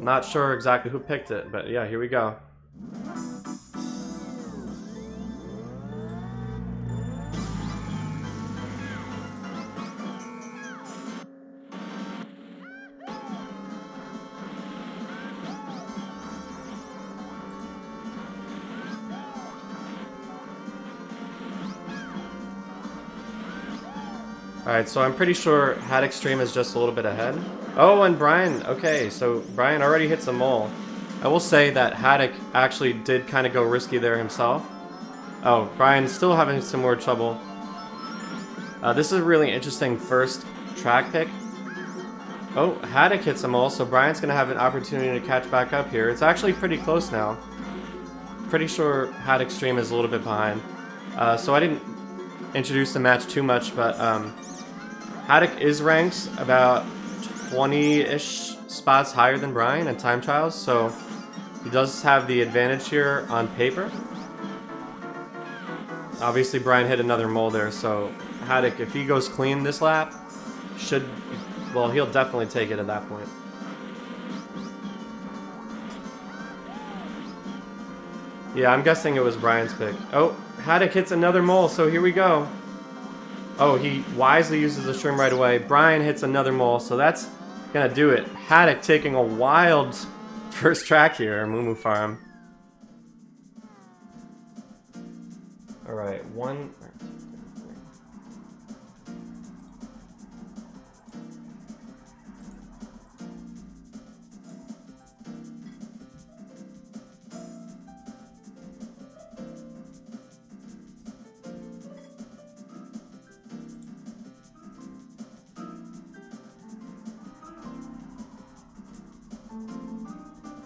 Not sure exactly who picked it, but yeah, here we go. Alright, so I'm pretty sure Hattok Stream is just a little bit ahead. Oh, and Brian, okay, so Brian already hits a mole. I will say that Hattok actually did kind of go risky there himself. Oh, Brian's still having some more trouble. This is a really interesting first track pick. Oh, Hattok hits a mole, so Brian's going to have an opportunity to catch back up here. It's actually pretty close now. Pretty sure Hattok Stream is a little bit behind. So I didn't introduce the match too much, but Hattok is ranked about 20-ish spots higher than Brian in time trials, so he does have the advantage here on paper. Obviously, Brian hit another mole there, so Hattok, if he goes clean this lap, well, he'll definitely take it at that point. Yeah, I'm guessing it was Brian's pick. Oh, Hattok hits another mole, so here we go. Oh, he wisely uses the shroom right away. Brian hits another mole, so that's gonna do it. Hattok taking a wild first track here, Moo Farm. Alright, one...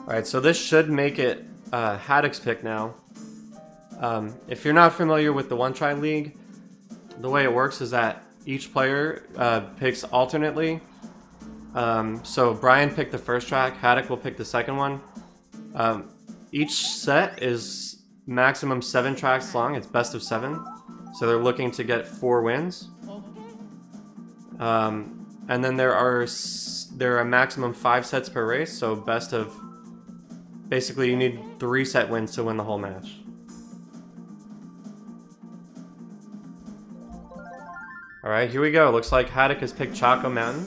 Alright, so this should make it Hattok's pick now. If you're not familiar with the One Try League, the way it works is that each player picks alternately. So Brian picked the first track, Hattok will pick the second one. Each set is maximum 7 tracks long, it's best of 7. So they're looking to get 4 wins. And then there are a maximum 5 sets per race, so best of... Basically, you need 3 set wins to win the whole match. Alright, here we go. Looks like Hattok has picked Choco Mountain.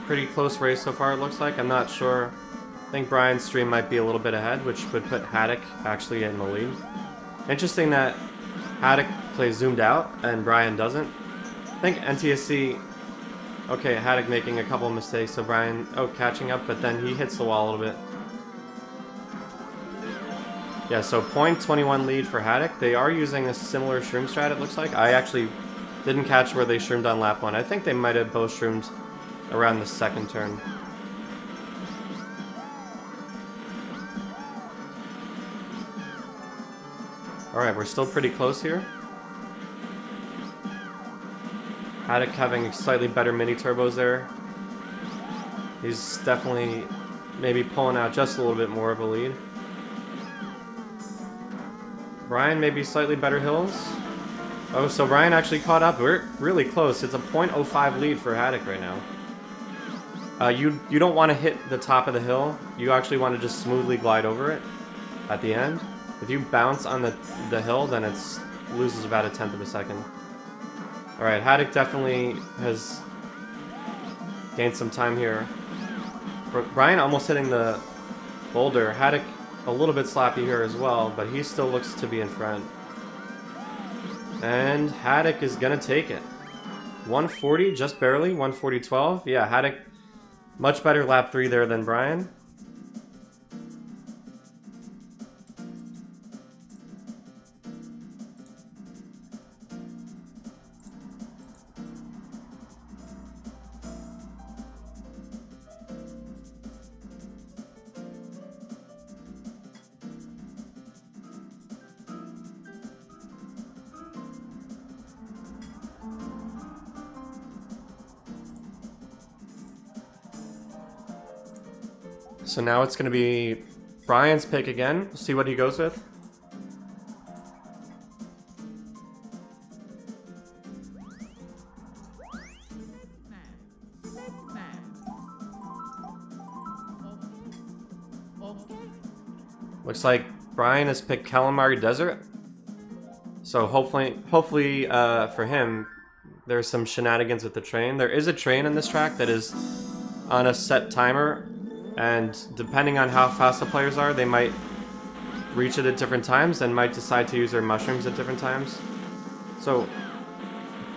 Pretty close race so far, it looks like. I'm not sure. I think Brian's stream might be a little bit ahead, which would put Hattok actually in the lead. Interesting that Hattok plays zoomed out and Brian doesn't. I think NTSC... Okay, Hattok making a couple of mistakes, so Brian, catching up, but then he hits the wall a little bit. Yeah, so 0.21 lead for Hattok. They are using a similar shroom strat, it looks like. I actually didn't catch where they shroomed on lap 1. I think they might have both shroomed around the second turn. Alright, we're still pretty close here. Hattok having slightly better mini turbos there. He's definitely maybe pulling out just a little bit more of a lead. Brian maybe slightly better hills. Oh, so Brian actually caught up. We're really close. It's a 0.05 lead for Hattok right now. You don't want to hit the top of the hill. You actually want to just smoothly glide over it at the end. If you bounce on the hill, then it loses about 1/10 of a second. Alright, Hattok definitely has gained some time here. Brian almost hitting the boulder. Hattok a little bit sloppy here as well, but he still looks to be in front. And Hattok is gonna take it. 140, just barely, 140.12. Yeah, Hattok, much better lap 3 there than Brian. So now it's going to be Brian's pick again. See what he goes with. Looks like Brian has picked Calamari Desert. So hopefully for him, there's some shenanigans with the train. There is a train in this track that is on a set timer, and depending on how fast the players are, they might reach it at different times and might decide to use their mushrooms at different times. So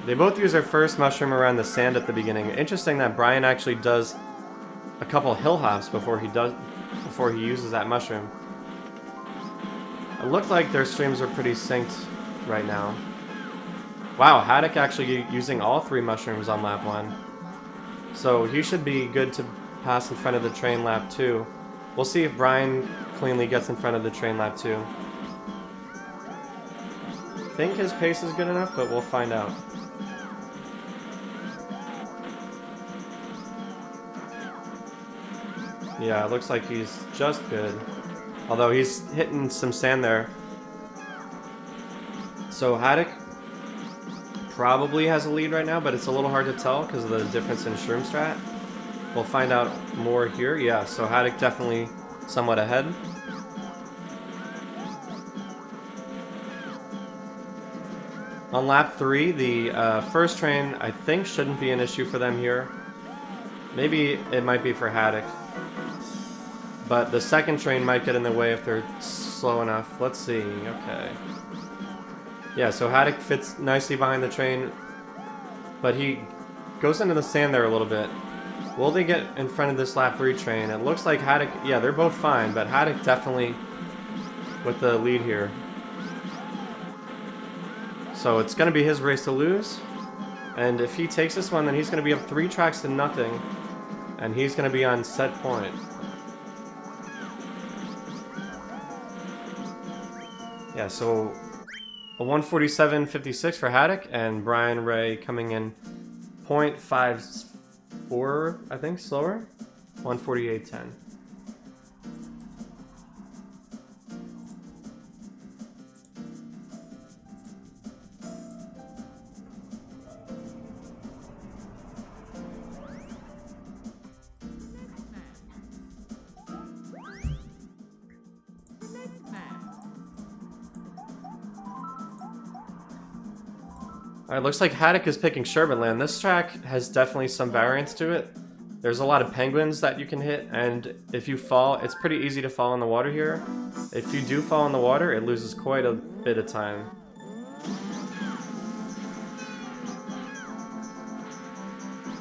they both use their first mushroom around the sand at the beginning. Interesting that Brian actually does a couple hill hops before he uses that mushroom. It looked like their streams are pretty synced right now. Wow, Hattok actually using all 3 mushrooms on lap 1. So he should be good to pass in front of the train lap 2. We'll see if Brian cleanly gets in front of the train lap 2. I think his pace is good enough, but we'll find out. Yeah, it looks like he's just good. Although he's hitting some sand there. So Hattok probably has a lead right now, but it's a little hard to tell because of the difference in shroom strat. We'll find out more here. Yeah, so Hattok definitely somewhat ahead. On lap 3, the first train I think shouldn't be an issue for them here. Maybe it might be for Hattok. But the second train might get in the way if they're slow enough. Let's see. Okay. Yeah, so Hattok fits nicely behind the train, but he goes into the sand there a little bit. Will they get in front of this lap 3 train? It looks like Hattok, yeah, they're both fine, but Hattok definitely with the lead here. So it's going to be his race to lose, and if he takes this one, then he's going to be up 3 tracks to nothing, and he's going to be on set point. Yeah, so a 147.56 for Hattok, and Brian Ray coming in 0.54, I think, slower. 148.10. Alright, looks like Hattok is picking Sherbetland. This track has definitely some variance to it. There's a lot of penguins that you can hit, and if you fall, it's pretty easy to fall in the water here. If you do fall in the water, it loses quite a bit of time.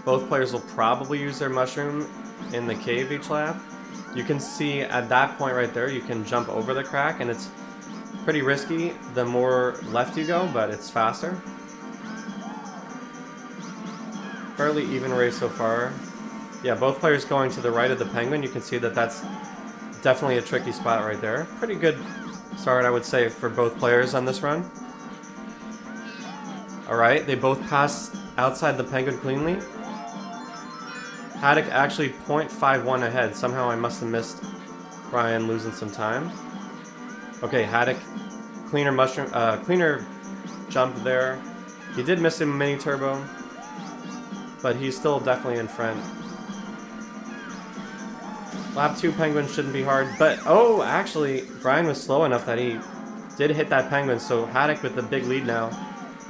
Both players will probably use their mushroom in the cave each lap. You can see at that point right there, you can jump over the crack, and it's pretty risky the more left you go, but it's faster. Fairly even race so far. Yeah, both players going to the right of the penguin. You can see that that's definitely a tricky spot right there. Pretty good start, I would say, for both players on this run. Alright, they both pass outside the penguin cleanly. Hattok actually 0.51 ahead. Somehow I must have missed Brian losing some time. Okay, Hattok, cleaner jump there. He did miss a mini turbo, but he's still definitely in front. Lap 2 penguin shouldn't be hard, but oh, actually, Brian was slow enough that he did hit that penguin, so Hattok with the big lead now.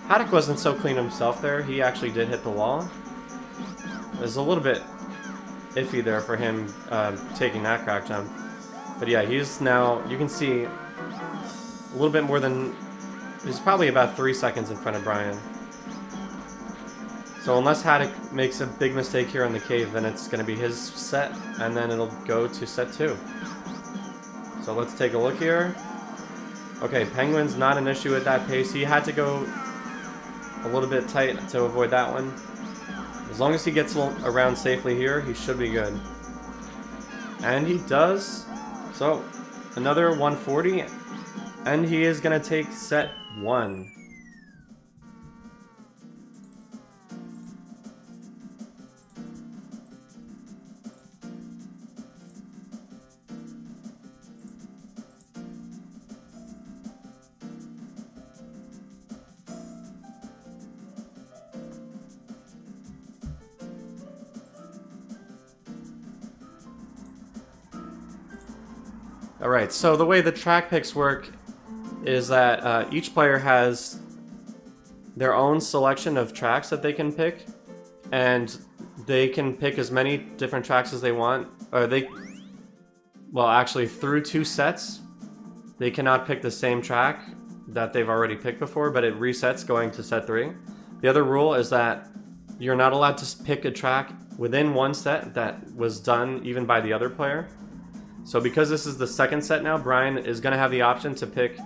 Hattok wasn't so clean himself there. He actually did hit the wall. There's a little bit iffy there for him taking that crack jump. But yeah, he's now, you can see, a little bit more than, he's probably about 3 seconds in front of Brian. So unless Hattok makes a big mistake here on the cave, then it's going to be his set, and then it'll go to set 2. So let's take a look here. Okay, Penguin's not an issue at that pace. He had to go a little bit tight to avoid that one. As long as he gets around safely here, he should be good. And he does. So, another 140, and he is going to take set 1. Alright, so the way the track picks work is that each player has their own selection of tracks that they can pick, and they can pick as many different tracks as they want, or well, actually, through 2 sets, they cannot pick the same track that they've already picked before, but it resets going to set 3. The other rule is that you're not allowed to pick a track within 1 set that was done even by the other player. So because this is the second set now, Brian is going to have the option to pick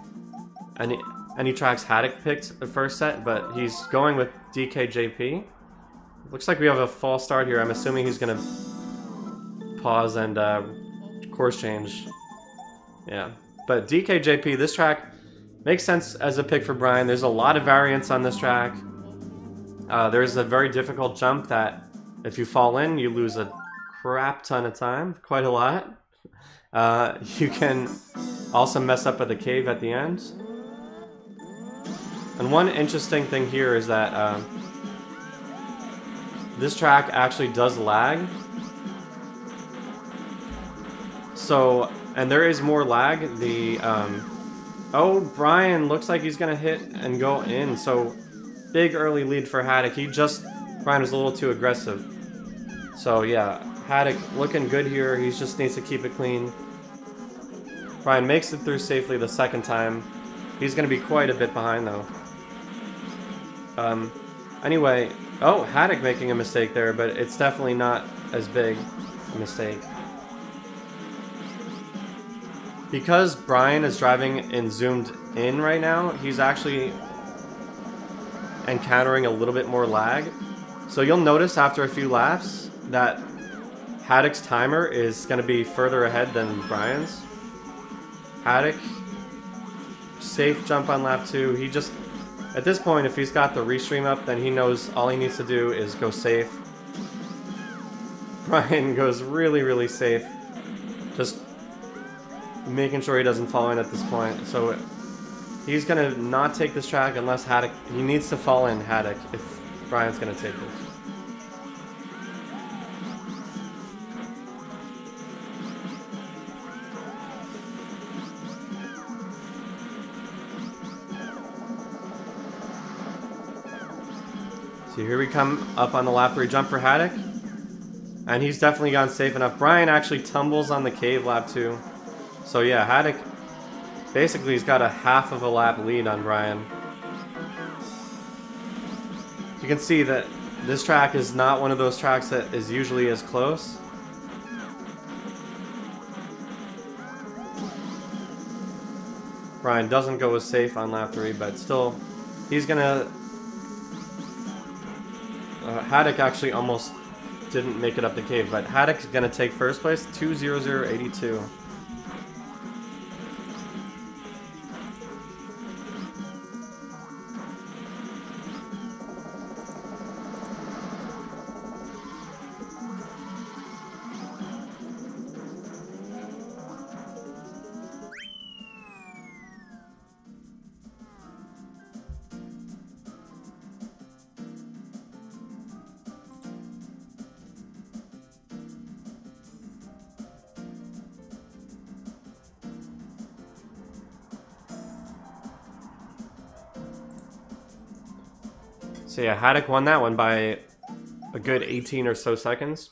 any tracks Hattok picked the first set, but he's going with DKJP. Looks like we have a false start here. I'm assuming he's going to pause and course change. Yeah, but DKJP, this track makes sense as a pick for Brian. There's a lot of variance on this track. There's a very difficult jump that if you fall in, you lose a crap ton of time, quite a lot. You can also mess up at the cave at the end. And one interesting thing here is that this track actually does lag. So, and there is more lag. Oh, Brian looks like he's gonna hit and go in. So, big early lead for Hattok. Brian was a little too aggressive. So yeah, Hattok looking good here. He just needs to keep it clean. Brian makes it through safely the second time. He's gonna be quite a bit behind though. Anyway, oh, Hattok making a mistake there, but it's definitely not as big a mistake. Because Brian is driving in zoomed in right now, he's actually encountering a little bit more lag. So you'll notice after a few laps that Hattok's timer is going to be further ahead than Brian's. Hattok, safe jump on lap 2. He just, at this point, if he's got the restream up, then he knows all he needs to do is go safe. Brian goes really, really safe. Just making sure he doesn't fall in at this point. So he's gonna not take this track unless Hattok, he needs to fall in Hattok if Brian's gonna take this. So here we come up on the lap 3 jump for Hattok. And he's definitely gone safe enough. Brian actually tumbles on the cave lap 2. So yeah, Hattok basically he's got a half of a lap lead on Brian. You can see that this track is not one of those tracks that is usually as close. Brian doesn't go as safe on lap 3, but still, he's gonna... Hattok actually almost didn't make it up the cave, but Hattok's gonna take first place, 2:00.82. So yeah, Hattok won that one by a good 18 or so seconds.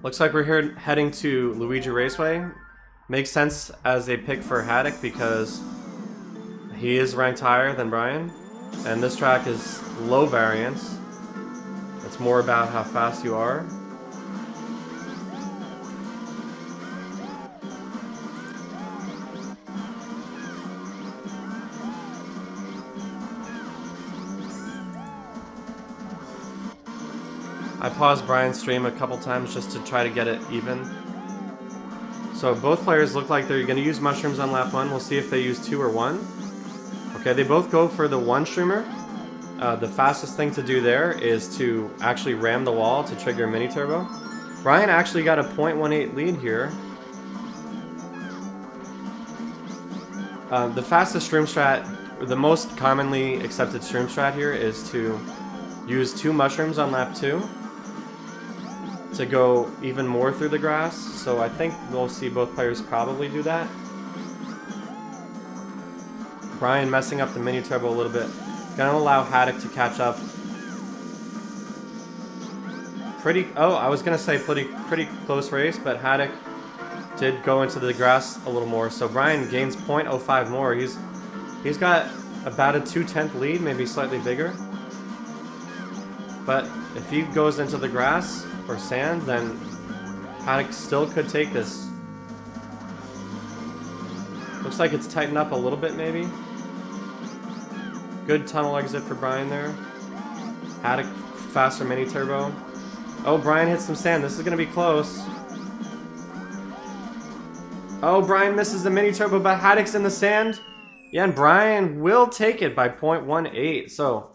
Looks like we're here heading to Luigi Raceway. Makes sense as a pick for Hattok because he is ranked higher than Brian. And this track is low variance. It's more about how fast you are. I paused Brian's stream a couple times just to try to get it even. So both players look like they're going to use mushrooms on lap 1. We'll see if they use 2 or 1. Okay, they both go for the 1 streamer. The fastest thing to do there is to actually ram the wall to trigger mini turbo. Brian actually got a 0.18 lead here. The fastest stream strat, the most commonly accepted stream strat here is to use 2 mushrooms on lap 2. to go even more through the grass, so I think we'll see both players probably do that. Brian messing up the mini turbo a little bit. Gonna allow Hattok to catch up. I was gonna say pretty close race, but Hattok did go into the grass a little more, so Brian gains 0.05 more. He's got about a 2/10 lead, maybe slightly bigger. But if he goes into the grass or sand, then Hattok still could take this. Looks like it's tightened up a little bit, maybe. Good tunnel exit for Brian there. Hattok faster mini turbo. Oh, Brian hits some sand. This is gonna be close. Oh, Brian misses the mini turbo, but Hattok's in the sand. Yeah, and Brian will take it by 0.18. So,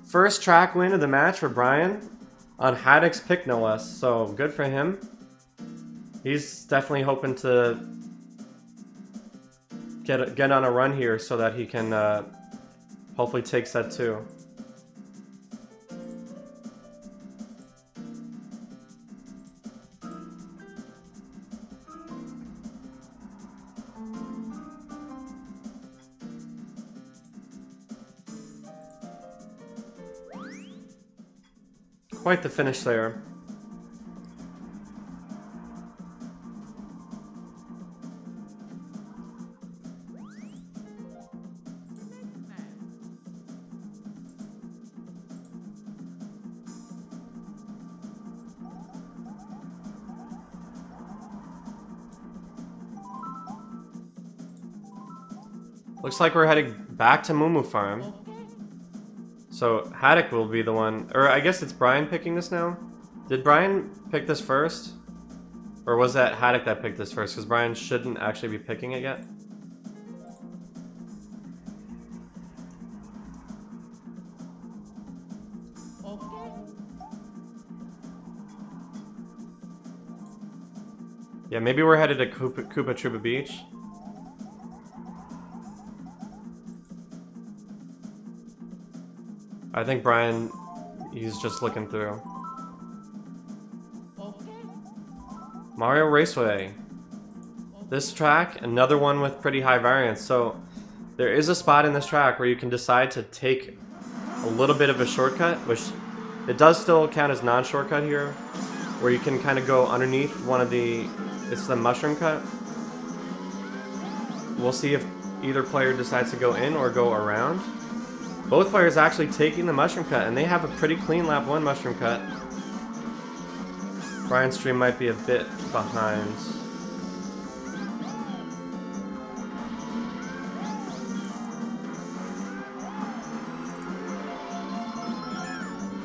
first track win of the match for Brian on Hattok's pick, no less. So, good for him. He's definitely hoping to get on a run here so that he can hopefully take set 2. Quite the finish there. Looks like we're heading back to Moo Farm. So Hattok will be the one, or I guess it's Brian picking this now? Did Brian pick this first? Or was that Hattok that picked this first? Because Brian shouldn't actually be picking it yet. Yeah, maybe we're headed to Koopa Troopa Beach. I think Brian, he's just looking through. Mario Raceway. This track, another one with pretty high variance. So there is a spot in this track where you can decide to take a little bit of a shortcut, which it does still count as non-shortcut here, where you can kind of go underneath one of the, it's the mushroom cut. We'll see if either player decides to go in or go around. Both players actually taking the mushroom cut, and they have a pretty clean lap 1 mushroom cut. Brian's stream might be a bit behind.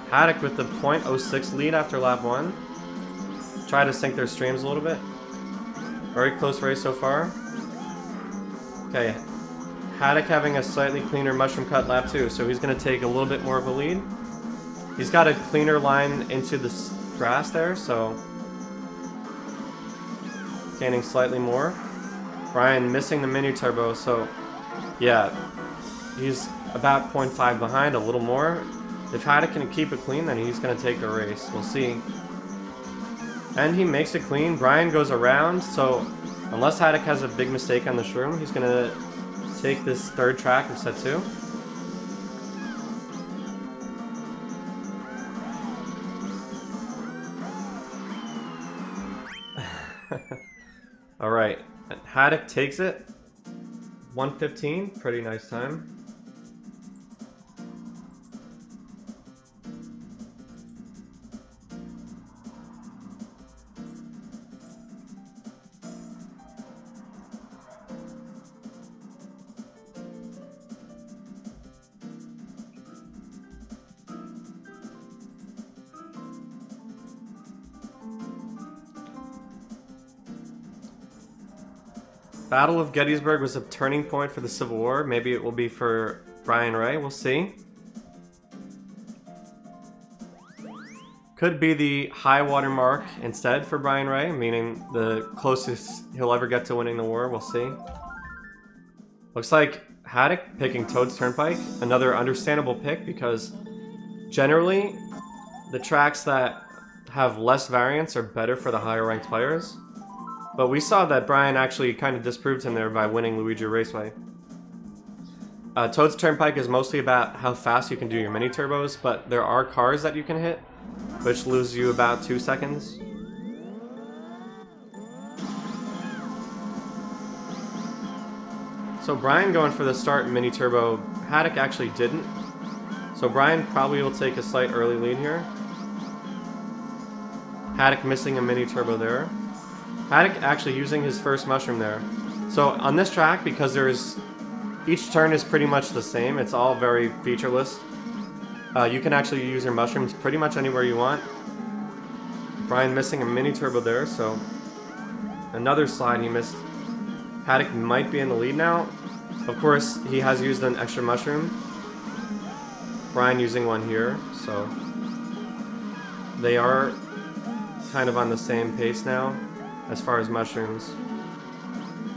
Hattok with the 0.06 lead after lap 1. Try to sync their streams a little bit. Very close race so far. Okay. Hattok having a slightly cleaner mushroom cut lap 2, so he's going to take a little bit more of a lead. He's got a cleaner line into the grass there, so gaining slightly more. Brian missing the mini turbo, so yeah, he's about 0.5 behind, a little more. If Hattok can keep it clean, then he's going to take the race. We'll see. And he makes it clean. Brian goes around, so unless Hattok has a big mistake on the shroom, he's going to take this third track of set 2. Alright, Hattok takes it. 1:15, pretty nice time. Battle of Gettysburg was a turning point for the Civil War. Maybe it will be for Brian Ray. We'll see. Could be the high water mark instead for Brian Ray, meaning the closest he'll ever get to winning the war. We'll see. Looks like Hattok picking Toad's Turnpike. Another understandable pick because generally the tracks that have less variance are better for the higher ranked players. But we saw that Brian actually kind of disproved him there by winning Luigi Raceway. Toad's Turnpike is mostly about how fast you can do your mini turbos, but there are cars that you can hit, which lose you about 2 seconds. So Brian going for the start mini turbo, Hattok actually didn't. So Brian probably will take a slight early lead here. Hattok missing a mini turbo there. Hattok actually using his first mushroom there. So on this track, because each turn is pretty much the same, it's all very featureless. You can actually use your mushrooms pretty much anywhere you want. Brian missing a mini turbo there, so another slide he missed. Hattok might be in the lead now. Of course, he has used an extra mushroom. Brian using one here, so they are kind of on the same pace now as far as mushrooms.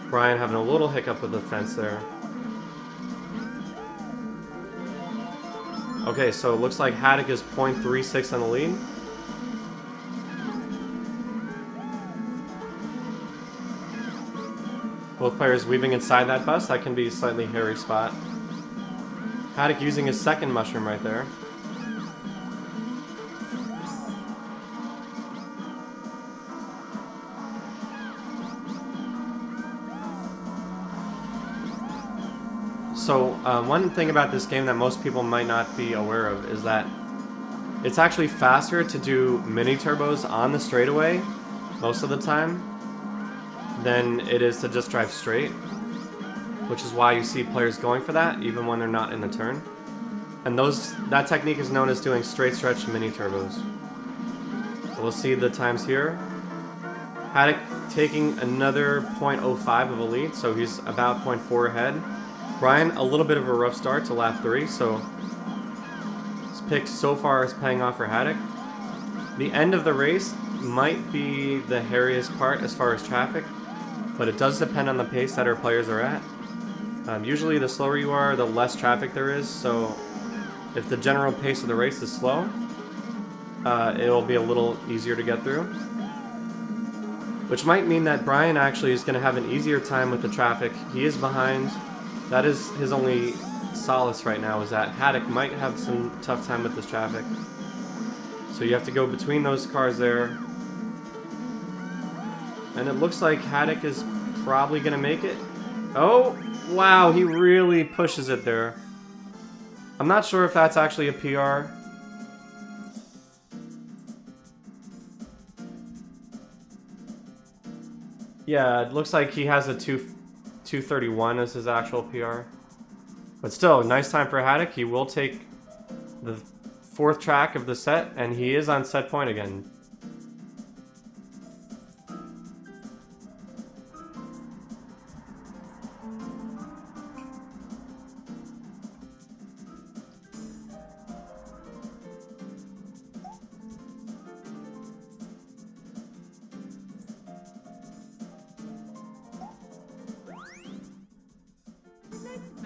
Brian having a little hiccup with the fence there. Okay, so it looks like Hattok is 0.36 on the lead. Both players weaving inside that bus. That can be a slightly hairy spot. Hattok using his second mushroom right there. So one thing about this game that most people might not be aware of is that it's actually faster to do mini turbos on the straightaway most of the time than it is to just drive straight, which is why you see players going for that even when they're not in the turn. And that technique is known as doing straight stretch mini turbos. So we'll see the times here. Hattok taking another 0.05 of a lead, so he's about 0.4 ahead. Brian, a little bit of a rough start to lap 3, so this pick so far is paying off for Hattok. The end of the race might be the hairiest part as far as traffic, but it does depend on the pace that our players are at. Usually the slower you are, the less traffic there is, so if the general pace of the race is slow, it'll be a little easier to get through. Which might mean that Brian actually is going to have an easier time with the traffic. He is behind. That is his only solace right now, is that Hattok might have some tough time with this traffic. So you have to go between those cars there. And it looks like Hattok is probably going to make it. Oh, wow, he really pushes it there. I'm not sure if that's actually a PR. Yeah, it looks like he has a 231 as his actual PR. But still, nice time for Hattok. He will take the 4th track of the set, and he is on set point again.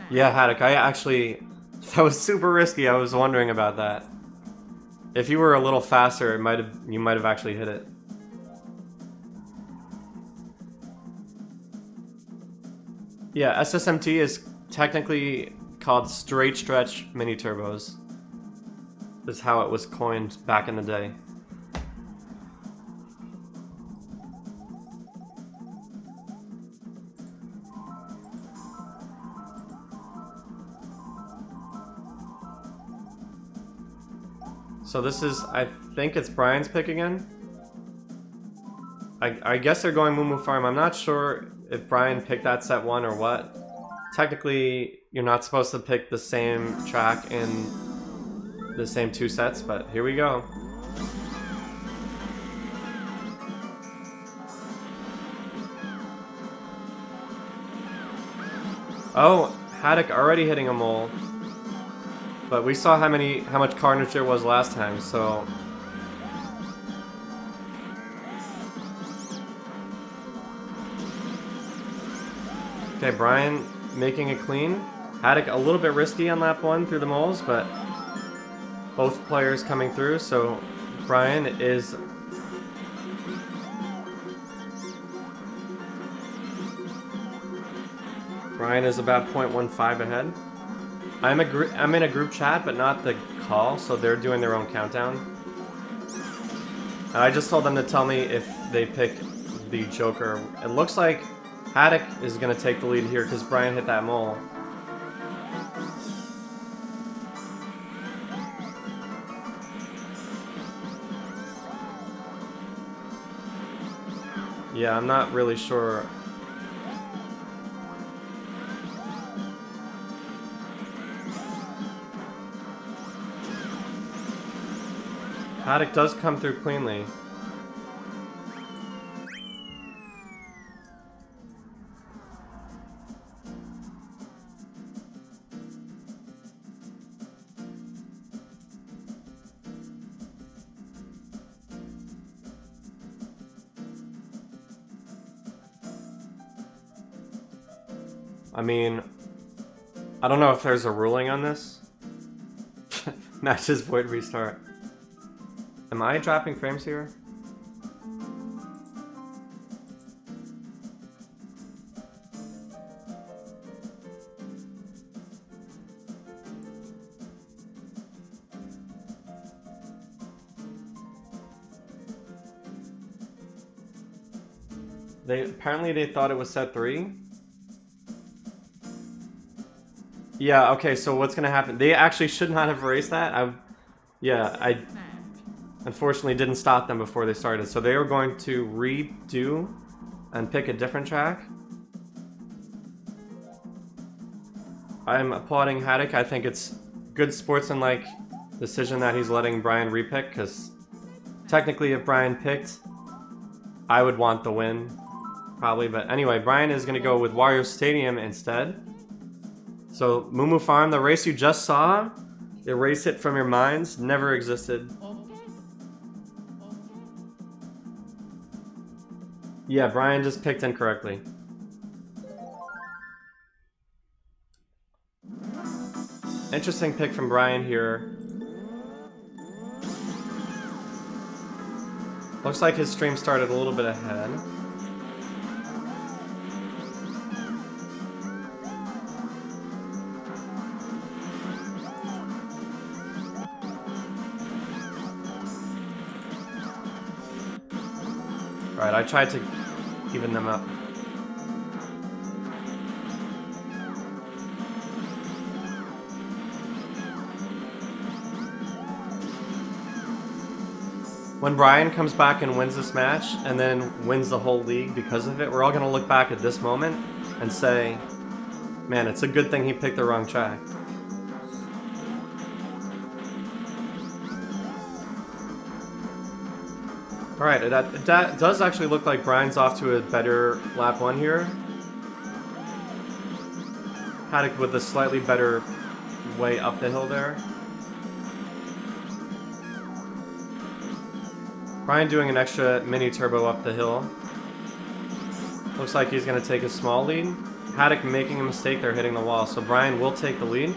Yeah, Hattok, that was super risky. I was wondering about that. If you were a little faster, you might have actually hit it. Yeah, SSMT is technically called straight stretch mini turbos. Is how it was coined back in the day. So this is, I think it's Brian's pick again. I guess they're going Moo Moo Farm. I'm not sure if Brian picked that set 1 or what. Technically, you're not supposed to pick the same track in the same 2 sets, but here we go. Oh, Hattok already hitting a mole. But we saw how much carnage there was last time, so... Okay, Brian making it clean. Hattok a little bit risky on lap 1 through the moles, but both players coming through, so Brian is Brian is about 0.15 ahead. I'm in a group chat, but not the call, so they're doing their own countdown. And I just told them to tell me if they pick the Joker. It looks like Hattok is going to take the lead here because Brian hit that mole. Yeah, I'm not really sure. Hattok does come through cleanly. I mean, I don't know if there's a ruling on this. Matches void restart. Am I dropping frames here? Apparently they thought it was set 3. Yeah, okay, so what's gonna happen? They actually should not have erased that. I unfortunately didn't stop them before they started. So they were going to redo and pick a different track. I'm applauding Hattok. I think it's good sportsmanlike decision that he's letting Brian repick, because technically if Brian picked, I would want the win, probably. But anyway, Brian is gonna go with Wario Stadium instead. So, Moo Farm, the race you just saw, erase it from your minds, never existed. Yeah, Brian just picked incorrectly. Interesting pick from Brian here. Looks like his stream started a little bit ahead. Alright, I tried to even them up. When Brian comes back and wins this match, and then wins the whole league because of it, we're all gonna look back at this moment and say, man, it's a good thing he picked the wrong track. Alright, that does actually look like Brian's off to a better lap 1 here. Hattok with a slightly better way up the hill there. Brian doing an extra mini turbo up the hill. Looks like he's going to take a small lead. Hattok making a mistake there, hitting the wall, so Brian will take the lead.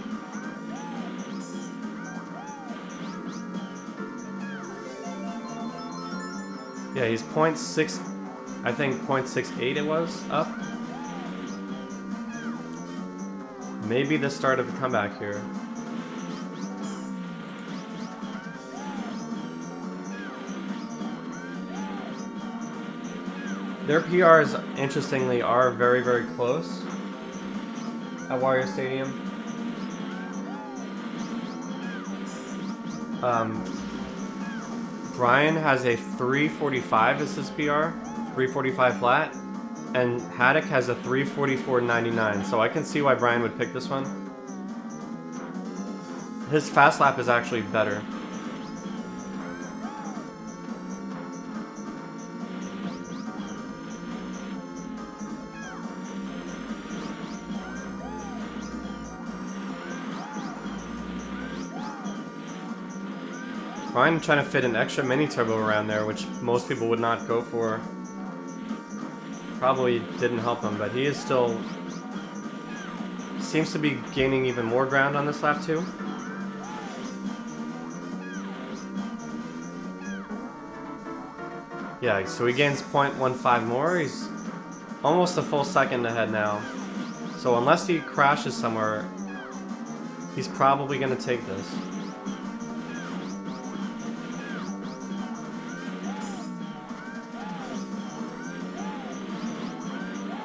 Yeah, he's 0.6, I think 0.68 it was, up. Maybe the start of the comeback here. Their PRs, interestingly, are very, very close at Wario Stadium. Brian has a 345 as his PR, 345 flat, and Hattok has a 344.99, so I can see why Brian would pick this one. His fast lap is actually better. Brian trying to fit an extra mini turbo around there, which most people would not go for. Probably didn't help him, but he is still... seems to be gaining even more ground on this lap too. Yeah, so he gains 0.15 more. He's almost a full second ahead now. So unless he crashes somewhere, he's probably going to take this.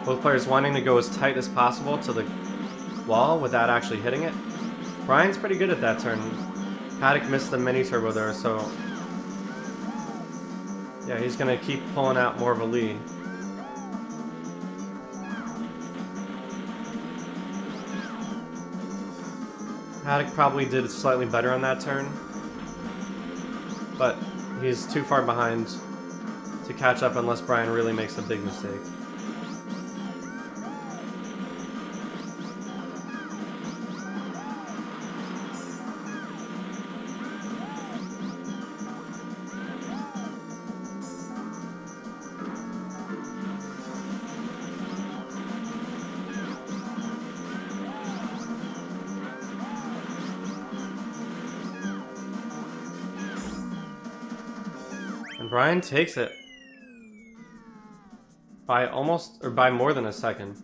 Both players wanting to go as tight as possible to the wall without actually hitting it. Brian's pretty good at that turn. Hattok missed the mini turbo there, so yeah, he's going to keep pulling out more of a lead. Hattok probably did slightly better on that turn, but he's too far behind to catch up unless Brian really makes a big mistake. And Brian takes it by almost, or by more than a second.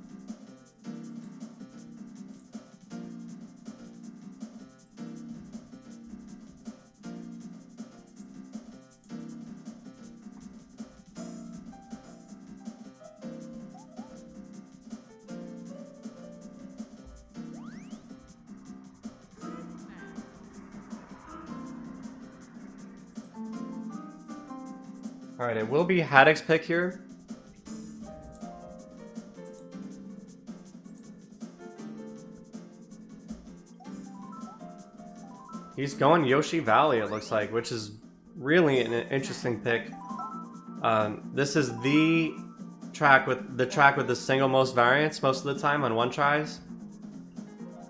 Alright, it will be Hattok's pick here. He's going Yoshi Valley, it looks like, which is really an interesting pick. This is the track with the single most variance most of the time on one tries.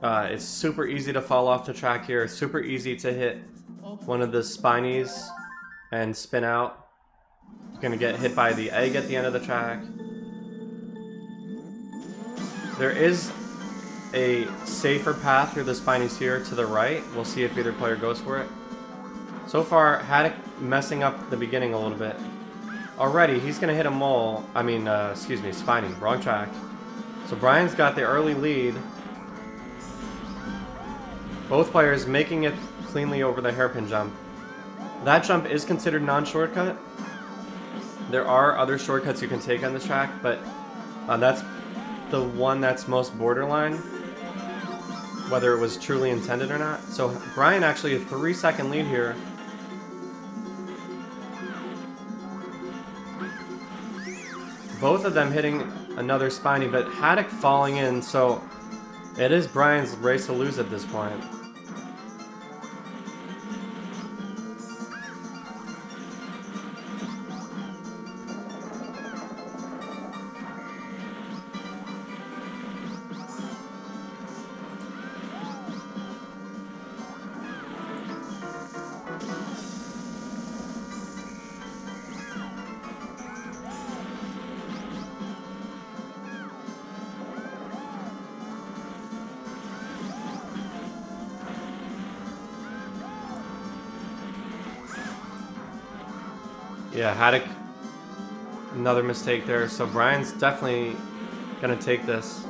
It's super easy to fall off the track here. Super easy to hit one of the spinies and spin out. You're gonna get hit by the egg at the end of the track. There is a safer path through the spinies here to the right. We'll see if either player goes for it. So far, Hattok messing up the beginning a little bit. Already, he's gonna hit a mole. I mean, excuse me, spiny. Wrong track. So Brian's got the early lead. Both players making it cleanly over the hairpin jump. That jump is considered non-shortcut. There are other shortcuts you can take on this track, but that's the one that's most borderline, whether it was truly intended or not. So Brian actually a 3-second lead here. Both of them hitting another spiny, but Hattok falling in, so it is Brian's race to lose at this point. Yeah, Hattok, another mistake there, so Brian's definitely gonna take this.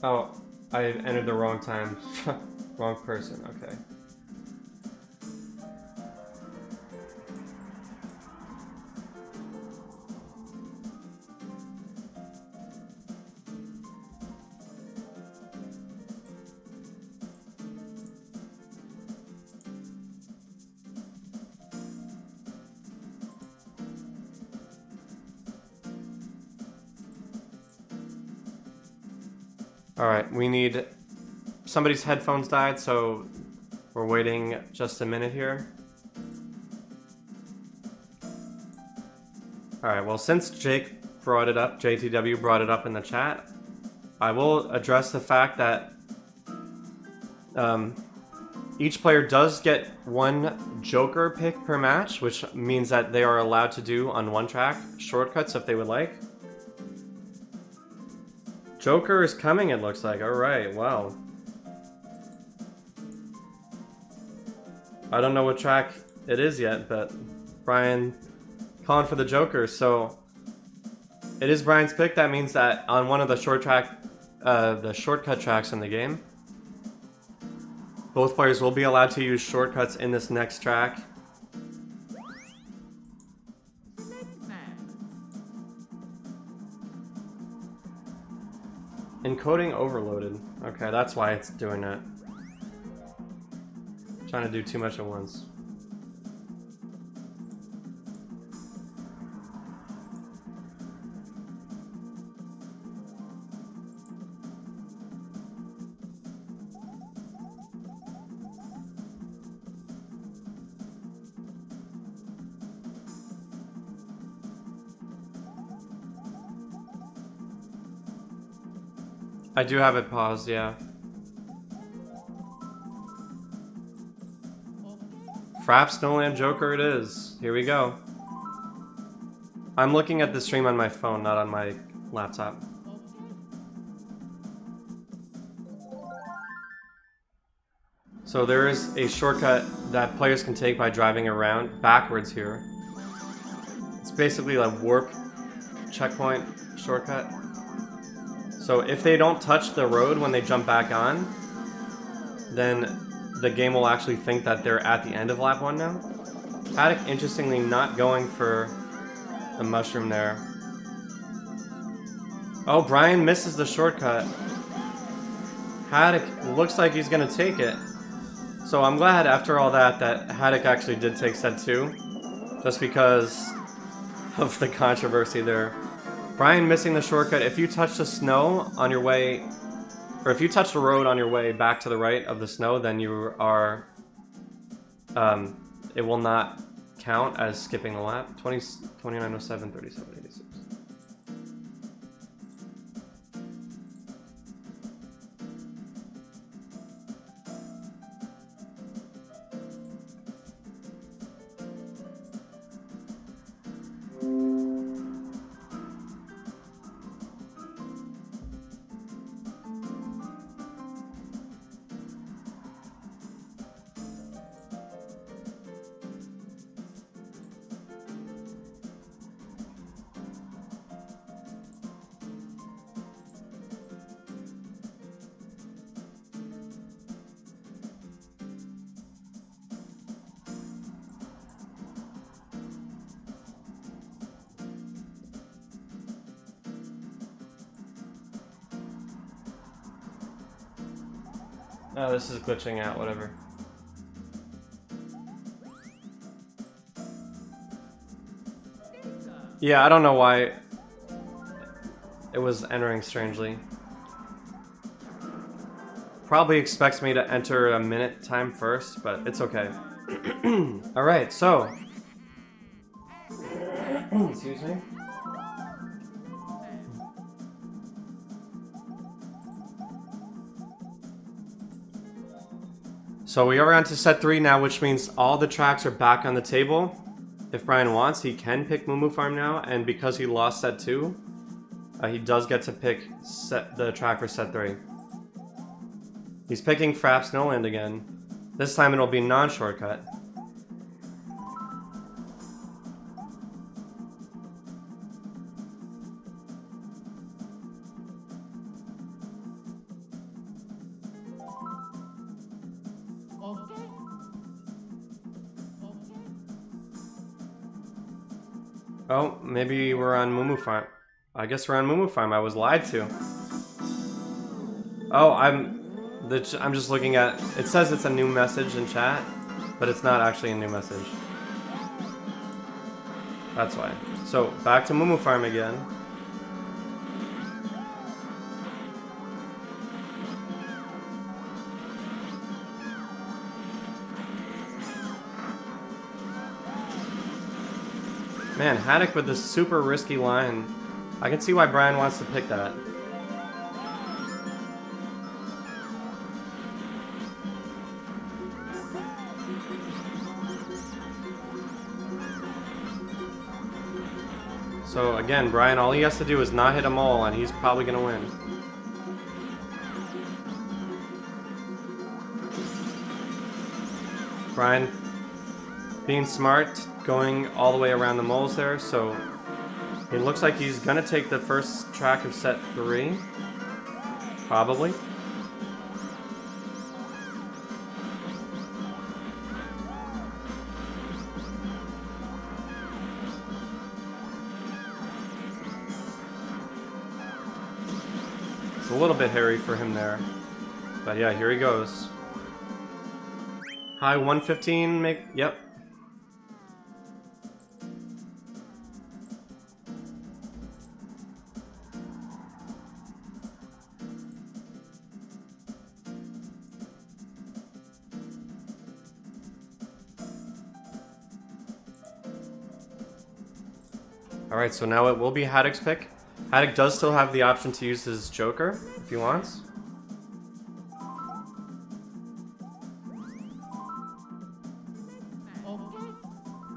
Oh, I entered the wrong time. Wrong person, okay. Alright, we need... Somebody's headphones died, so we're waiting just a minute here. Alright, well, since Jake brought it up, JTW brought it up in the chat, I will address the fact that each player does get one Joker pick per match, which means that they are allowed to do on one track shortcuts if they would like. Joker is coming, it looks like. Alright, wow. I don't know what track it is yet, but Brian calling for the Joker, so it is Brian's pick. That means that on one of the the shortcut tracks in the game, both players will be allowed to use shortcuts in this next track. Encoding overloaded. Okay, that's why it's doing that. Trying to do too much at once. I do have it paused, yeah. Fraps Snowland Joker it is. Here we go. I'm looking at the stream on my phone, not on my laptop. So there is a shortcut that players can take by driving around backwards here. It's basically a warp checkpoint shortcut. So if they don't touch the road when they jump back on, then the game will actually think that they're at the end of lap 1 now. Hattok, interestingly, not going for the mushroom there. Oh, Brian misses the shortcut. Hattok looks like he's gonna take it. So I'm glad after all that Hattok actually did take set 2. Just because of the controversy there. Brian missing the shortcut. If you touch the snow on your way, or if you touch the road on your way back to the right of the snow, then you are, it will not count as skipping the lap. 29:07, 37:86. Oh, this is glitching out, whatever. Yeah, I don't know why it was entering strangely. Probably expects me to enter a minute time first, but it's okay. Alright, so. Excuse me. So we are on to set 3 now, which means all the tracks are back on the table. If Brian wants, he can pick Moo Moo Farm now, and because he lost set 2, he does get to pick the track for set 3. He's picking Fraps Snowland again. This time it'll be non-shortcut. Oh, maybe we're on Moo Moo Farm. I guess we're on Moo Moo Farm. I was lied to. Oh, I'm just looking at. It says it's a new message in chat, but it's not actually a new message. That's why. So back to Moo Moo Farm again. Man, Hattok with this super risky line. I can see why Brian wants to pick that. So again, Brian, all he has to do is not hit them all, and he's probably gonna win. Brian being smart, going all the way around the moles there, so it looks like he's gonna take the first track of set 3. Probably. It's a little bit hairy for him there. But yeah, here he goes. High 115, yep. Alright, so now it will be Hattok's pick. Hattok does still have the option to use his Joker if he wants.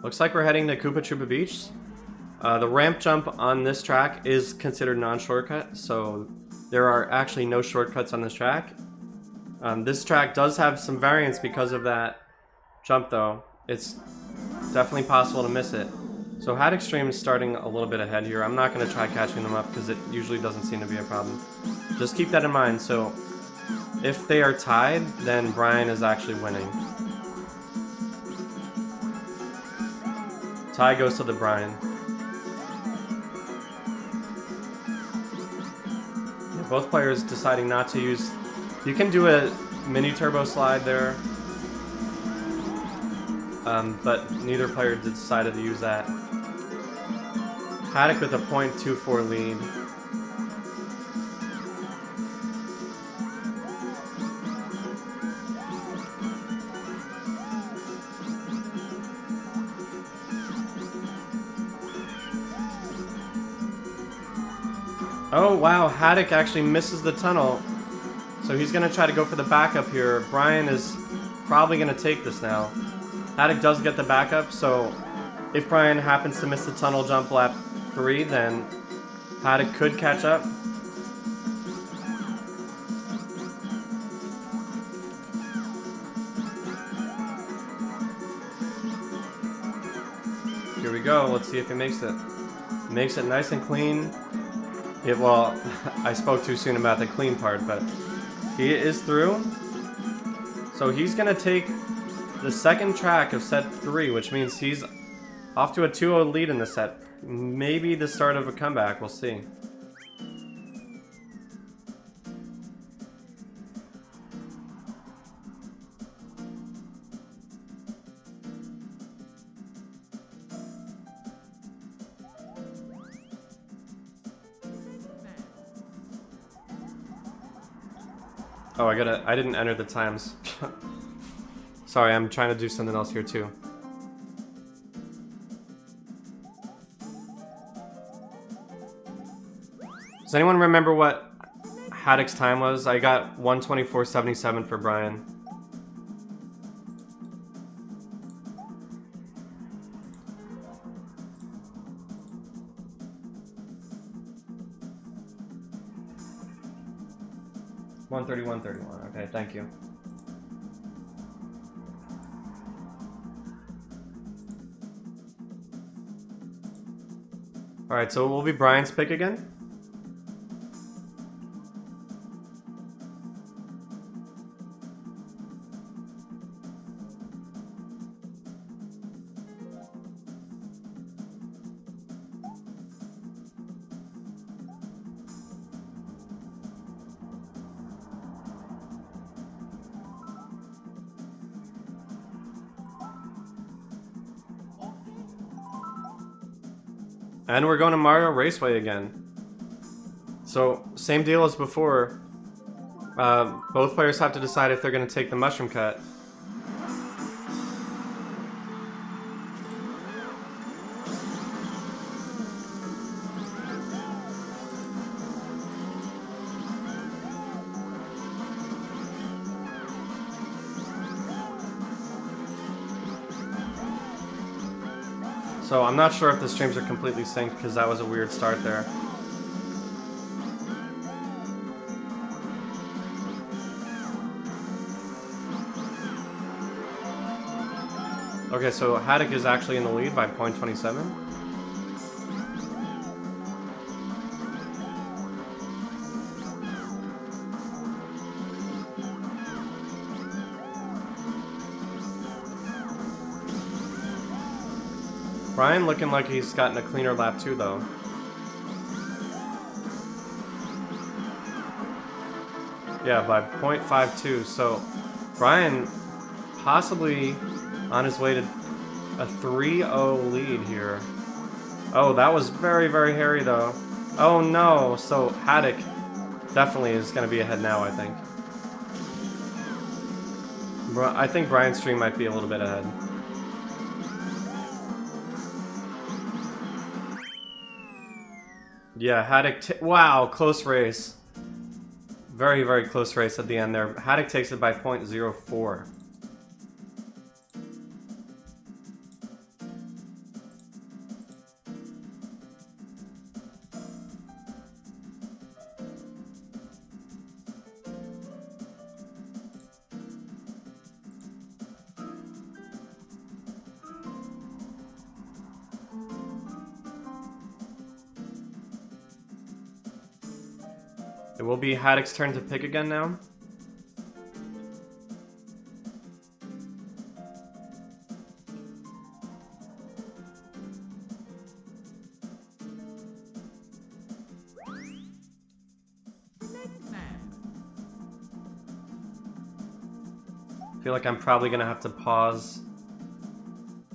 Looks like we're heading to Koopa Troopa Beach. The ramp jump on this track is considered non-shortcut, so there are actually no shortcuts on this track. This track does have some variance because of that jump though. It's definitely possible to miss it. So Hattok Stream is starting a little bit ahead here. I'm not going to try catching them up because it usually doesn't seem to be a problem. Just keep that in mind. So if they are tied, then Brian is actually winning. Tie goes to the Brian. Yeah, both players deciding not to use... You can do a mini turbo slide there. But neither player decided to use that. Hattok with a .24 lead. Oh wow, Hattok actually misses the tunnel. So he's going to try to go for the backup here. Brian is probably going to take this now. Hattok does get the backup, so if Brian happens to miss the tunnel jump lap 3, then Hattok could catch up. Here we go, let's see if he makes it. Makes it nice and clean. Well, I spoke too soon about the clean part, but he is through. So he's gonna take the second track of set 3, which means he's off to a 2-0 lead in the set. Maybe the start of a comeback, we'll see. Oh, I didn't enter the times. Sorry, I'm trying to do something else here too. Does anyone remember what Hattok's time was? I got 1:24.77 for Brian. $1:31.31. Okay, thank you. Alright, so it will be Brian's pick again. And we're going to Mario Raceway again. So, same deal as before. Both players have to decide if they're going to take the mushroom cut. So I'm not sure if the streams are completely synced because that was a weird start there. Okay, so Hattok is actually in the lead by 0.27. Brian looking like he's gotten a cleaner lap too, though. Yeah, by 0.52. So Brian possibly on his way to a 3-0 lead here. Oh, that was very, very hairy, though. Oh, no. So Hattok definitely is going to be ahead now, I think. I think Brian's stream might be a little bit ahead. Yeah, Hattok... Wow, close race. Very, very close race at the end there. Hattok takes it by 0.04. It will be Hattok's turn to pick again now. I feel like I'm probably gonna have to pause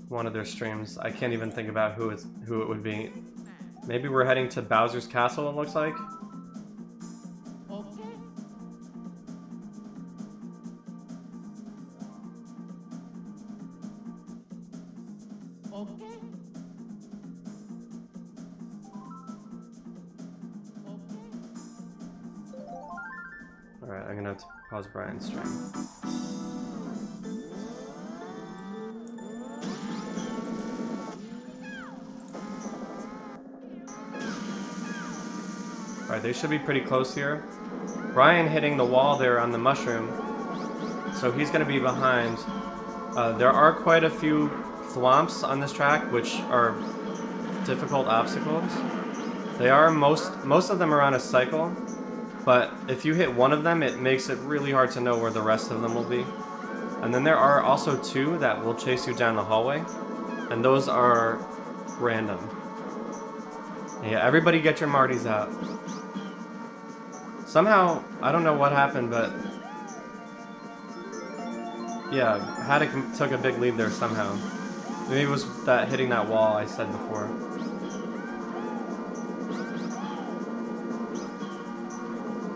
one of their streams. I can't even think about who it would be. Maybe we're heading to Bowser's Castle, it looks like. Alright, I'm gonna have to pause Brian's stream. Alright, they should be pretty close here. Brian hitting the wall there on the mushroom, so he's gonna be behind. There are quite a few thwomps on this track, which are difficult obstacles. They are, most of them are on a cycle, but if you hit one of them, it makes it really hard to know where the rest of them will be. And then there are also two that will chase you down the hallway, and those are random. Yeah, everybody get your Marties out. Somehow, I don't know what happened, but yeah, Hattok took a big lead there somehow. Maybe it was that hitting that wall I said before.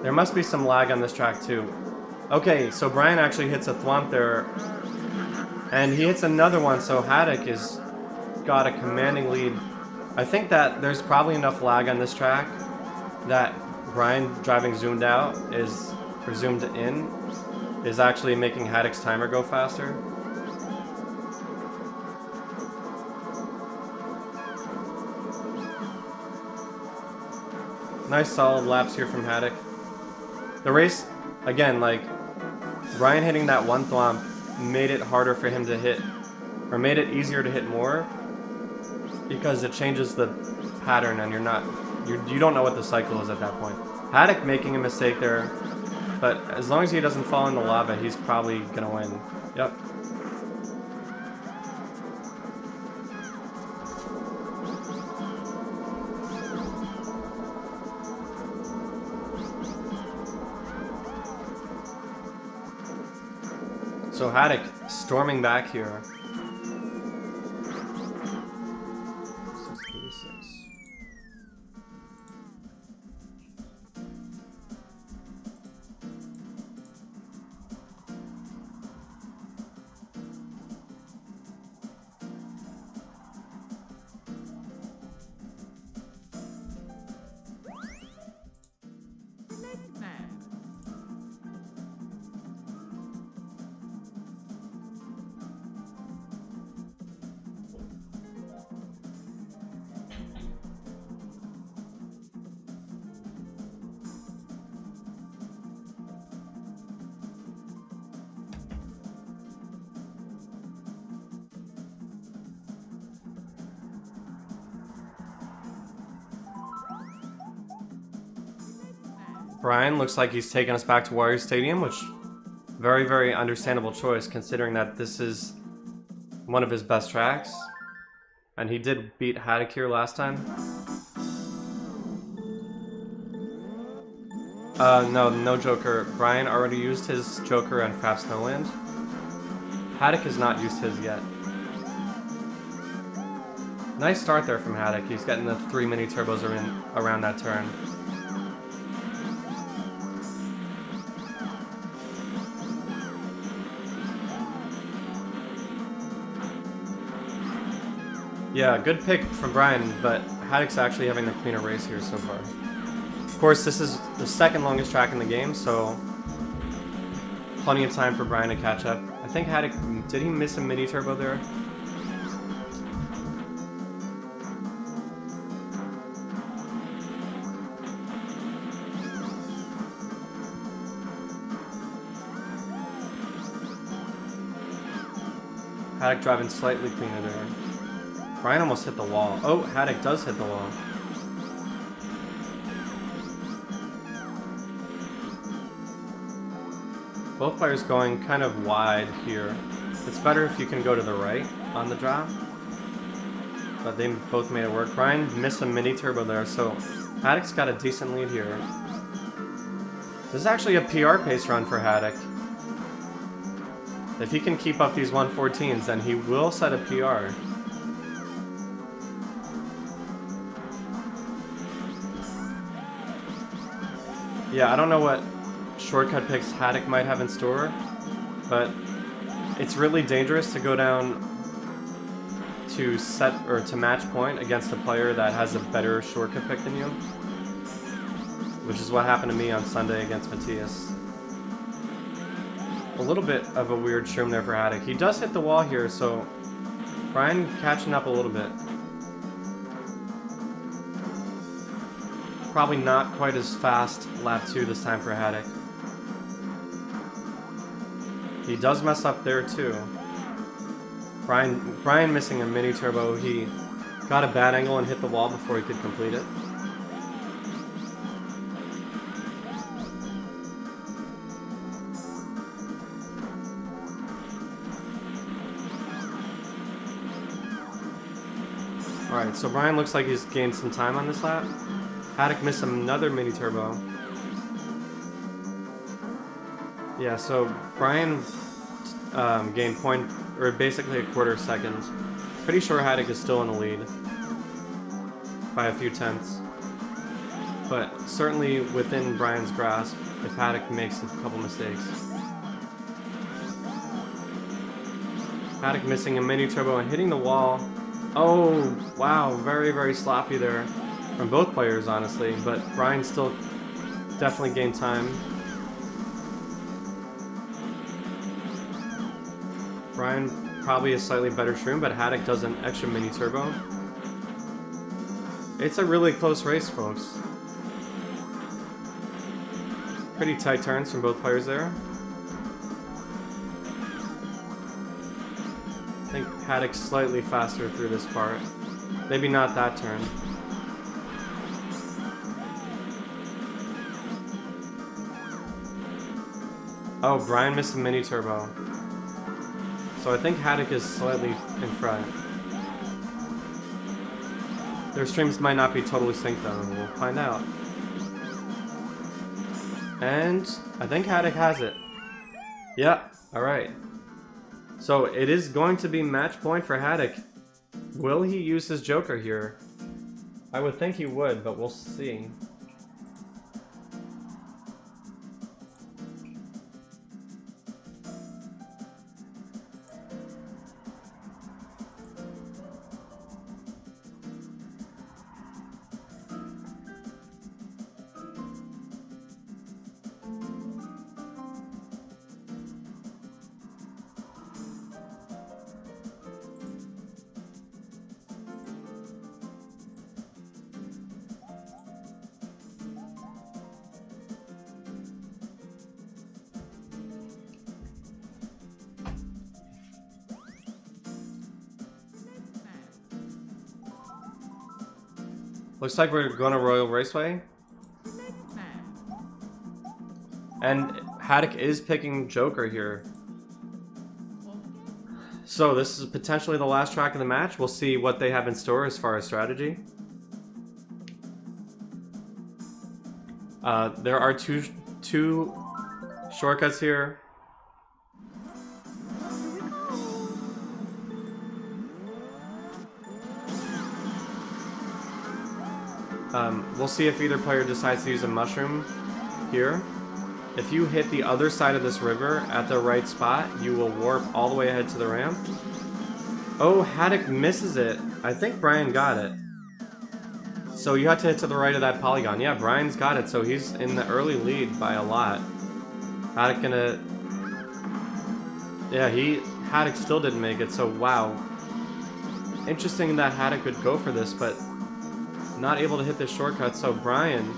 There must be some lag on this track too. Okay, so Brian actually hits a thwomp there, and he hits another one, so Hattok is got a commanding lead. I think that there's probably enough lag on this track that Brian driving zoomed out is, or zoomed in, is actually making Hattok's timer go faster. Nice solid laps here from Hattok. The race, again, like, Brian hitting that one thwomp made it harder for him to hit, or made it easier to hit more, because it changes the pattern and you don't know what the cycle is at that point. Hattok making a mistake there, but as long as he doesn't fall in the lava, he's probably gonna win. Yep. So Hattok storming back here. 636. Brian looks like he's taking us back to Warrior Stadium, which very, very understandable choice considering that this is one of his best tracks. And he did beat Hattok here last time. No Joker. Brian already used his Joker on Crap Snowland. Hattok has not used his yet. Nice start there from Hattok. He's getting the 3 mini turbos around that turn. Yeah, good pick from Brian, but Hattok's actually having the cleaner race here so far. Of course, this is the second longest track in the game, so plenty of time for Brian to catch up. I think Hattok, did he miss a mini turbo there? Hattok driving slightly cleaner there. Brian almost hit the wall. Oh, Hattok does hit the wall. Both players going kind of wide here. It's better if you can go to the right on the drop. But they both made it work. Brian missed a mini turbo there, so Hattok's got a decent lead here. This is actually a PR pace run for Hattok. If he can keep up these 114s, then he will set a PR. Yeah, I don't know what shortcut picks Hattok might have in store, but it's really dangerous to go down to set or to match point against a player that has a better shortcut pick than you, which is what happened to me on Sunday against Matthias. A little bit of a weird shroom there for Hattok. He does hit the wall here, so Brian catching up a little bit. Probably not quite as fast lap 2 this time for Hattok. He does mess up there too. Brian missing a mini turbo. He got a bad angle and hit the wall before he could complete it. Alright, so Brian looks like he's gained some time on this lap. Hattok missed another mini turbo. Yeah, so Brian gained point, or basically a quarter second. Pretty sure Hattok is still in the lead by a few tenths, but certainly within Brian's grasp if Hattok makes a couple mistakes. Hattok missing a mini turbo and hitting the wall. Oh, wow, very, very sloppy there from both players, honestly, but Brian still definitely gained time. Brian probably a slightly better shroom, but Hattok does an extra mini turbo. It's a really close race, folks. Pretty tight turns from both players there. I think Hattock's slightly faster through this part. Maybe not that turn. Oh, Brian missed a mini turbo. So I think Hattok is slightly in front. Their streams might not be totally synced though, we'll find out. And I think Hattok has it. Yeah, alright. So it is going to be match point for Hattok. Will he use his Joker here? I would think he would, but we'll see. Looks like we're going to Royal Raceway. And Hattok is picking Joker here. So this is potentially the last track of the match. We'll see what they have in store as far as strategy. There are two shortcuts here. We'll see if either player decides to use a mushroom here. If you hit the other side of this river at the right spot, you will warp all the way ahead to the ramp. Oh, Hattok misses it. I think Brian got it. So you have to hit to the right of that polygon. Yeah, Brian's got it, so he's in the early lead by a lot. Hattok gonna... Yeah, Hattok still didn't make it, so wow. Interesting that Hattok would go for this, but not able to hit this shortcut, so Brian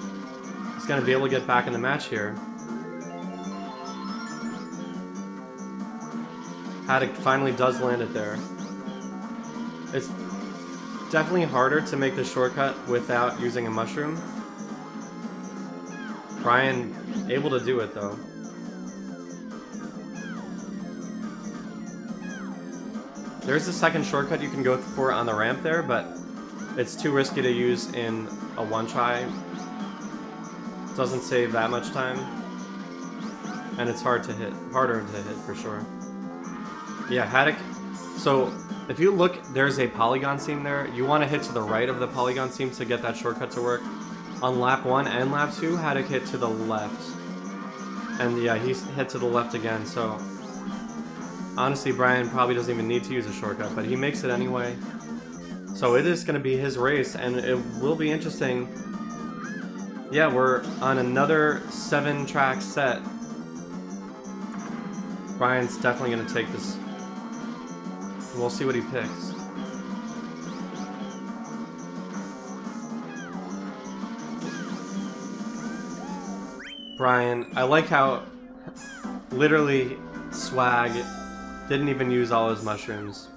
is gonna be able to get back in the match here. Hattok finally does land it there. It's definitely harder to make the shortcut without using a mushroom. Brian able to do it though. There's a second shortcut you can go for on the ramp there, but it's too risky to use in a one try. Doesn't save that much time. And it's harder to hit for sure. Yeah, Hattok. So if you look, there's a polygon seam there. You want to hit to the right of the polygon seam to get that shortcut to work. On lap 1 and lap 2, Hattok hit to the left. And yeah, he's hit to the left again, so honestly, Brian probably doesn't even need to use a shortcut, but he makes it anyway. So it is going to be his race, and it will be interesting. Yeah, we're on another 7-track set. Brian's definitely going to take this. We'll see what he picks. Brian, I like how literally Swag didn't even use all his mushrooms.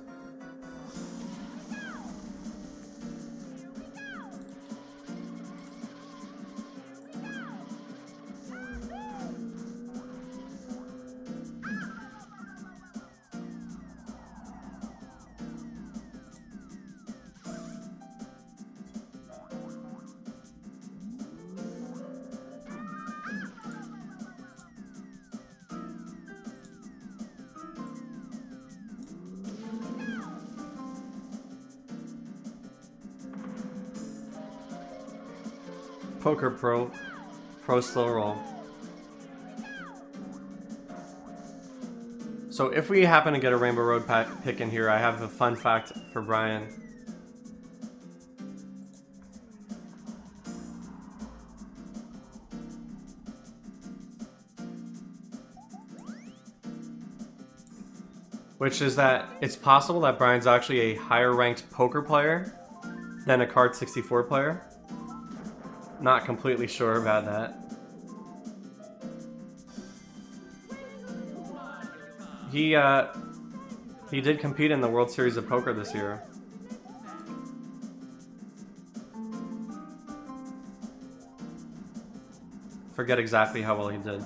Poker Pro slow roll. So if we happen to get a Rainbow Road pick in here, I have a fun fact for Brian. Which is that it's possible that Brian's actually a higher ranked poker player than a Kart 64 player. Not completely sure about that. He did compete in the World Series of Poker this year. Forget exactly how well he did.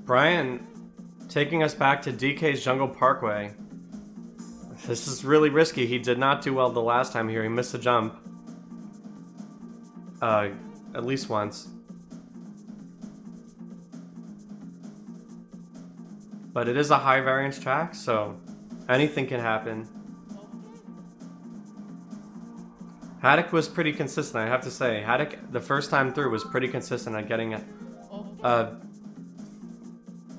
Brian taking us back to DK's Jungle Parkway. This is really risky. He did not do well the last time here. He missed a jump. At least once. But it is a high variance track, so anything can happen. Hattok was pretty consistent, I have to say. Hattok, the first time through, was pretty consistent at getting a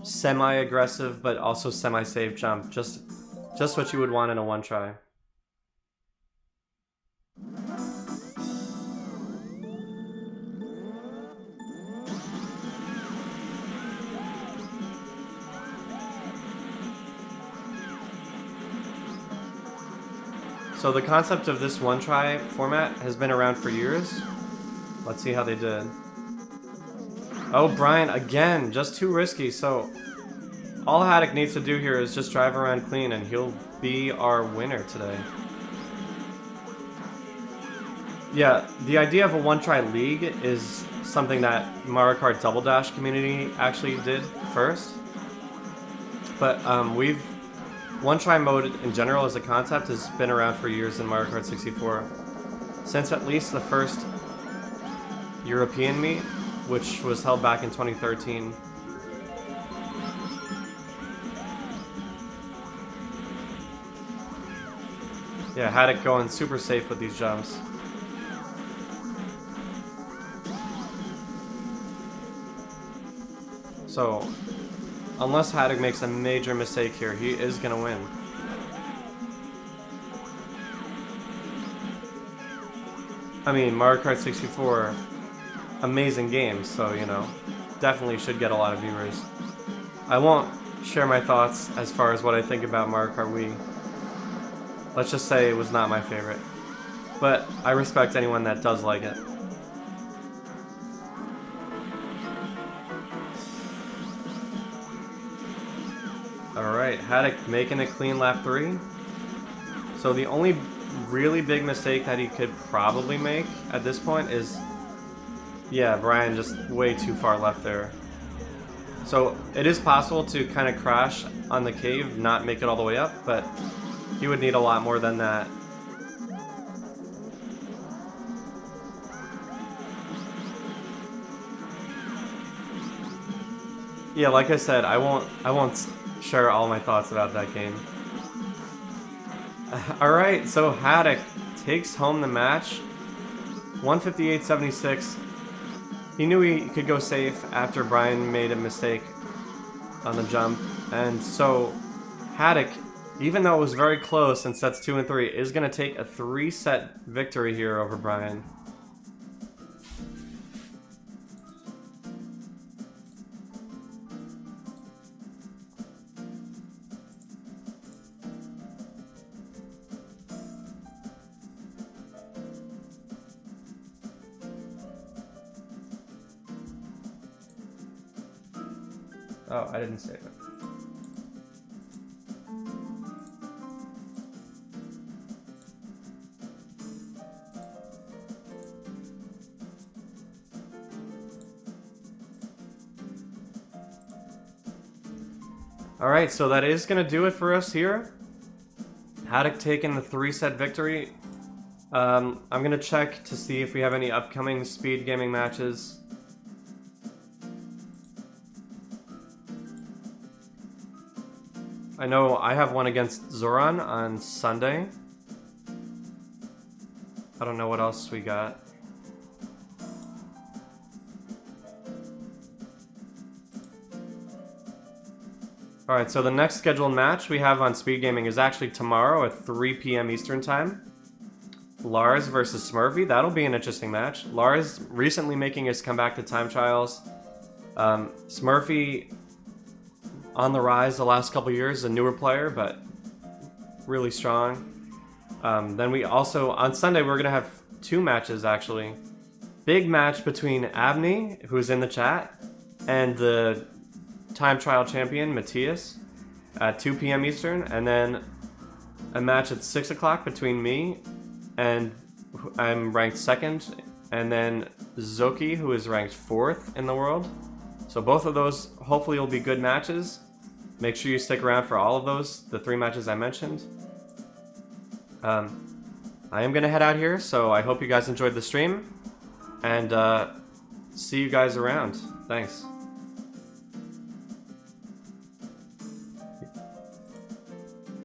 semi-aggressive, but also semi-safe jump. Just what you would want in a one-try. So the concept of this one-try format has been around for years. Let's see how they did. Oh, Brian, again, just too risky. So all Hattok needs to do here is just drive around clean and he'll be our winner today. Yeah, the idea of a one-try league is something that Mario Kart Double Dash community actually did first. But one-try mode in general as a concept has been around for years in Mario Kart 64. Since at least the first European meet, which was held back in 2013. Yeah, Hattok going super safe with these jumps. So, unless Hattok makes a major mistake here, he is gonna win. I mean, Mario Kart 64, amazing game, so, you know, definitely should get a lot of viewers. I won't share my thoughts as far as what I think about Mario Kart Wii. Let's just say it was not my favorite. But I respect anyone that does like it. Alright, Hattok making a clean lap 3. So the only really big mistake that he could probably make at this point is... Yeah, Brian just way too far left there. So it is possible to kind of crash on the cave, not make it all the way up, but he would need a lot more than that. Yeah, like I said, I won't share all my thoughts about that game. Alright, so Hattok takes home the match. 158.76. He knew he could go safe after Brian made a mistake on the jump. And so Hattok, even though it was very close in sets 2 and 3, is going to take a 3-set victory here over Brian. Oh, I didn't save it. Alright, so that is going to do it for us here. Hattok taking the 3-set victory. I'm going to check to see if we have any upcoming speed gaming matches. I know I have one against Zoran on Sunday. I don't know what else we got. Alright, so the next scheduled match we have on Speed Gaming is actually tomorrow at 3 p.m. Eastern Time. Lars versus Smurfy. That'll be an interesting match. Lars recently making his comeback to Time Trials. Smurfy on the rise the last couple years, a newer player, but really strong. Then we also, on Sunday, we're going to have 2 matches, actually. Big match between Abney, who's in the chat, and the Time Trial champion, Matthias, at 2 p.m. Eastern. And then a match at 6 o'clock between me, and I'm ranked 2nd, and then Zoki, who is ranked 4th in the world. So both of those hopefully will be good matches. Make sure you stick around for all of those, the 3 matches I mentioned. I am going to head out here, so I hope you guys enjoyed the stream. And see you guys around. Thanks.